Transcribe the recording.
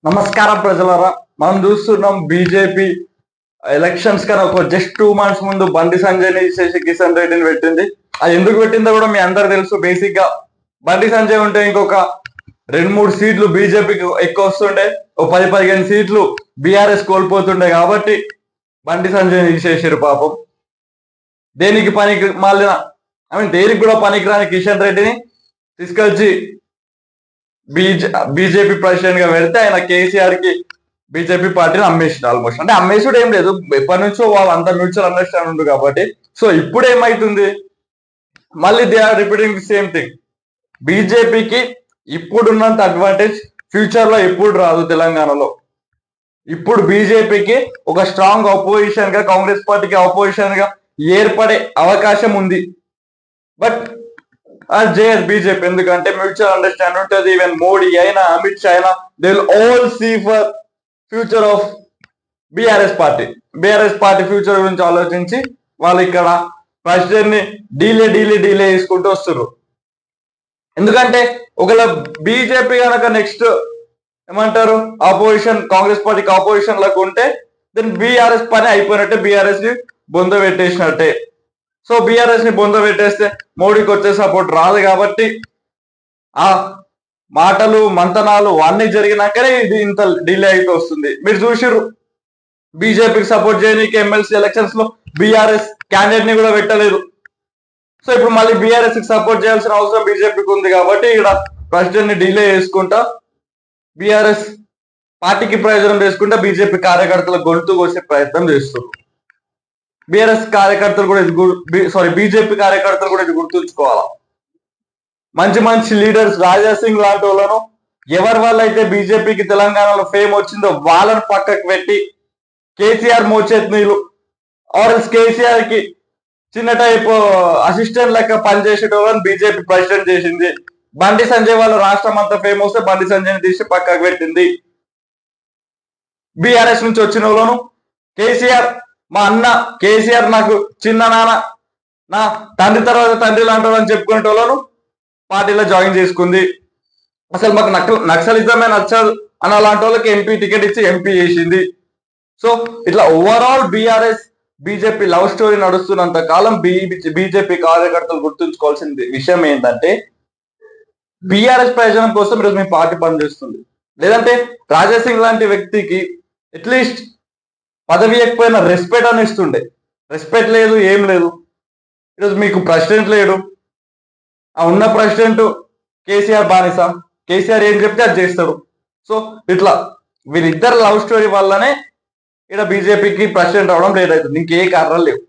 నమస్కారం ప్రజలారా. మనం చూస్తున్నాం బీజేపీ ఎలక్షన్స్ కన్నా ఒక జస్ట్ 2 months ముందు బండి సంజయ్ని చేసి కిషన్ రెడ్డిని పెట్టింది. అది ఎందుకు పెట్టిందో కూడా మీ అందరు తెలుసు. బేసిక్ గా బండి సంజయ్ ఉంటే ఇంకొక 2-3 సీట్లు బీజేపీకి ఎక్కువ వస్తుండే, ఓ 10-15 సీట్లు బీఆర్ఎస్ కోల్పోతుండే. కాబట్టి బండి సంజయ్ తీసేసారు పాపం. దేనికి పనికి మాలిన దేనికి కూడా పనికిరాని కిషన్ రెడ్డిని తీసుకొచ్చి బీజేపీ ప్రెసిడెంట్ గా పెడితే ఆయన కేసీఆర్ కి బీజేపీ పార్టీని అమ్మేసిండు. ఆల్మోస్ట్ అంటే అమ్మేసుడు ఏం లేదు, ఎప్పటి నుంచో వాళ్ళంతా మ్యూచువల్ అండర్స్టాండ్ ఉంది కాబట్టి. సో ఇప్పుడు ఏమైతుంది, మళ్ళీ they are repeating the same thing. బీజేపీకి ఇప్పుడున్నంత అడ్వాంటేజ్ ఫ్యూచర్ లో ఎప్పుడు రాదు తెలంగాణలో. ఇప్పుడు బీజేపీకి ఒక స్ట్రాంగ్ అపోజిషన్ గా, కాంగ్రెస్ పార్టీకి అపోజిషన్ గా ఏర్పడే అవకాశం ఉంది. బట్ అది చేయదు బీజేపీ, ఎందుకంటే మ్యూచువల్ అండర్స్టాండ్ ఉంటుంది. ఈవెన్ మోడీ అయినా, అమిత్ షా అయినా, they will all see for future of BRS party future గురించి ఆలోచించి వాళ్ళు ఇక్కడ ప్రెసిడెంట్ ని డీలే చేసుకుంటూ వస్తారు. ఎందుకంటే ఒకవేళ బీజేపీ కనుక నెక్స్ట్ ఏమంటారు ఆపోజిషన్, కాంగ్రెస్ పార్టీకి ఆపోజిషన్ లకు ఉంటే దెన్ బీఆర్ఎస్ పని అయిపోయినట్టే, బీఆర్ఎస్ ని బొంద పెట్టేసినట్టే. సో బీఆర్ఎస్ ని బొంద పెట్టేస్తే మోడీకి వచ్చే సపోర్ట్ రాదు. కాబట్టి ఆ మాటలు మంతనాలు అన్ని జరిగినాకనే ఇది ఇంత డిలే అయితే వస్తుంది. మీరు చూసిర్రు, బీజేపీకి సపోర్ట్ చేయడానికి ఎమ్మెల్సీ ఎలక్షన్స్ లో బీఆర్ఎస్ క్యాండిడేట్ ని కూడా పెట్టలేదు. సో ఇప్పుడు మళ్ళీ బీఆర్ఎస్ కి సపోర్ట్ చేయాల్సిన అవసరం బీజేపీకి ఉంది. కాబట్టి ఇక్కడ ప్రెసిడెంట్ ని డిలే చేసుకుంటా బీఆర్ఎస్ పార్టీకి ప్రయోజనం చేసుకుంటా బీజేపీ కార్యకర్తల గొంతు కోసే ప్రయత్నం చేస్తారు. బీఆర్ఎస్ కార్యకర్తలు కూడా బీజేపీ కార్యకర్తలు కూడా ఇది గుర్తుంచుకోవాలా. మంచి లీడర్స్, రాజా సింగ్ లాంటి వాళ్ళను, ఎవరి వల్ల అయితే బీజేపీకి తెలంగాణలో ఫేమ్ వచ్చిందో వాళ్ళని పక్కకు పెట్టి కేసీఆర్ మోచేత్నీలు ఆర్ఎల్స్ కేసీఆర్ కి చిన్న టైప్ అసిస్టెంట్ లెక్క పనిచేసేటోళ్ళని బీజేపీ ప్రెసిడెంట్ చేసింది. బండి సంజయ్ వాళ్ళ రాష్ట్రం అంతా ఫేమ్ వస్తే బండి సంజయ్ని తీసి పక్కకు పెట్టింది. బీఆర్ఎస్ నుంచి వచ్చిన వాళ్ళను కేసీఆర్ మా అన్న, కేసీఆర్ నాకు చిన్న నాన్న, నా తండ్రి తర్వాత తండ్రి లాంటి అని చెప్పుకునే వాళ్ళను పార్టీలో జాయిన్ చేసుకుంది. అసలు మాకు నక్సలిజమే నచ్చదు అన్న లాంటి వాళ్ళకి ఎంపీ టికెట్ ఇచ్చి ఎంపీ చేసింది. సో ఇట్లా overall BRS BJP love story నడుస్తున్నంత కాలం బీజేపీ కార్యకర్తలు గుర్తుంచుకోవాల్సిన విషయం ఏంటంటే బీఆర్ఎస్ ప్రయోజనం కోసం ఈరోజు మీ పార్టీ పనిచేస్తుంది. లేదంటే రాజాసింగ్ లాంటి వ్యక్తికి అట్లీస్ట్ పదవి ఎక్కువైనా రెస్పెక్ట్ అని ఇస్తుండే. రెస్పెక్ట్ లేదు, ఏం లేదు. ఈరోజు మీకు ప్రెసిడెంట్ లేడు. ఆ ఉన్న ప్రెసిడెంట్ కేసీఆర్ బానిస, కేసీఆర్ ఏం చెప్తే అది చేస్తారు. సో ఇట్లా వీరిద్దరు లవ్ స్టోరీ వల్లనే ఇక్కడ బీజేపీకి ప్రెసిడెంట్ అవడం లేట్ అవుతుంది. ఇంకే కారణాలు లేవు.